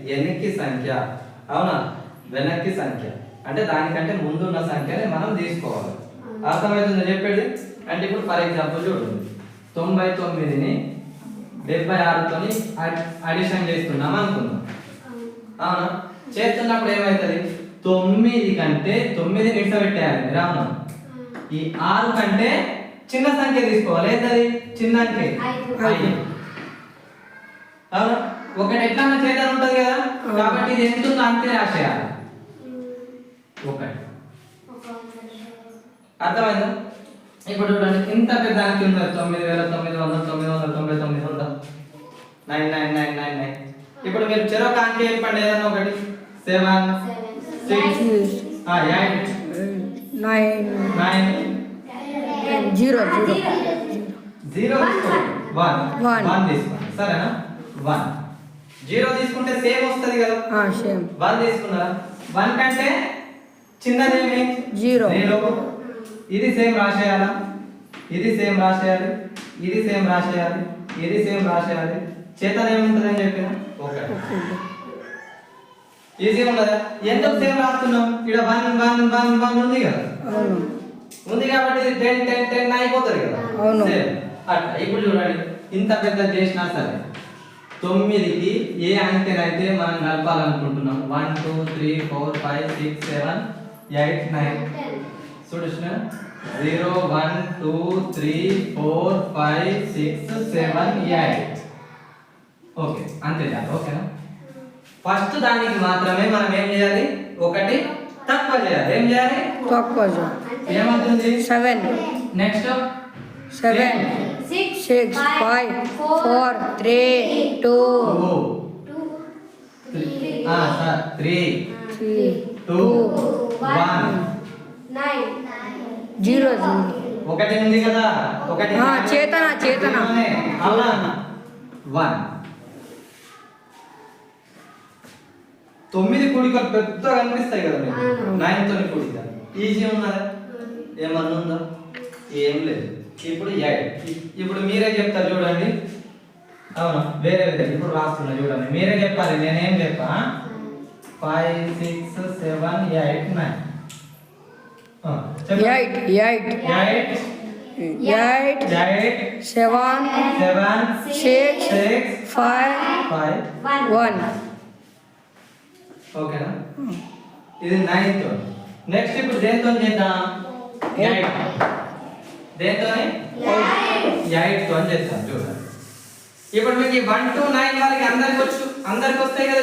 వెనక్కి సంఖ్య. అవునా? వెనక్కి సంఖ్య అంటే దానికంటే ముందున్న సంఖ్యని మనం తీసుకోవాలి. అర్థమవుతుందో చెప్పేది? అంటే ఇప్పుడు ఫర్ ఎగ్జాంపుల్ చూడండి, 99ని 76తోని అడిషన్ చేస్తున్నాం అనుకుందాం. అవునా? చేస్తున్నప్పుడు ఏమవుతుంది? 9 కంటే 9ని ఇడ్సబెట్టేయాలి మీరు. అవునా? ఈ 6 కంటే చిన్న సంఖ్య తీసుకోవాలి. ఏంటది? చిన్న అంకె 5. అవునా? ఒకటి ఎట్లా చేద్దాం ఉంటుంది కదా, కాబట్టి ఇది ఎంత ఉందో అంతే రాసేయాలి. ఒకటి. అర్థమైందా? ఇప్పుడు చూడండి, ఇంత పెద్ద అంకె ఉంది 9999 ఉందా? 99999. ఇప్పుడు మీరు చెరొక అంకె చెప్పండి ఏదన్నా ఒకటి. 7 6 8 9 0 1 తీసుకోండి. సరేనా? 1 0 తీసుకుంటే సేమ్ వస్తుంది కదా. సేమ్. 1 తీసుకున్నారా? 1 కంటే చిన్నదేమి 0. ఇది సేమ్ రాసేయాలా? ఇది సేమ్ రాసేయాలి, ఇది సేమ్ రాసేయాలి, ఇది సేమ్ రాసేయాలి. చేతన ఏముంటుందని చెప్పిన ఒకటి. ఈజీ ఉండదా? ఎందుకు సేమ్ రాస్తున్నాం? ఇక్కడ 1 1 1 1 ఉంది కదా. ఉంది కాబట్టి 10 10 10 అయిపోతుంది కదా. సేమ్ అట్లా. ఇప్పుడు చూడండి, ఇంత పెద్ద చేసినా సరే 9కి ఏ అంకెనైతే మనం కలపాలనుకుంటున్నాం 1 2 3 4 5 6 7 8 9 చూడండి 0 1 2 3 4 5 6 7 8. ఓకే, అంతే చాలు. ఓకేనా? ఫస్ట్ దానికి మాత్రమే మనం ఏం చేయాలి? ఒకటి తక్కువ చేయాలి. ఏం చేయాలి? తక్కువ. ఏమవుతుంది? 7. నెక్స్ట్ 7 6 5 4 3 2 3 2 1 0 ఒకటి ఉంది కదా. ఒకటి చేతన అవునా? 1 9 కూడికలు పెద్దగా కనిపిస్తాయి కదా మీకు. 9 తోని కూడిక ఈజీ ఉన్నదా? ఏమన్నా ఉందా? ఏం లేదు. ఇప్పుడు 8. ఇప్పుడు మీరే చెప్తారు చూడండి. అవునా? వేరే ఇప్పుడు రాస్తున్నా చూడండి, మీరే చెప్పాలి, నేనేం చెప్పా. 5 6 7 8 9. 8 7 6 5 1. ఓకేనా? ఇది 9 తో. నెక్స్ట్ ఇప్పుడు దేంతో చేద్దాం? 8. దేంతోని? 8 తో చేద్దాం చూడండి. ఇప్పుడు మీకు 1 to 9 వరకు అందరికి వస్తాయి కదా.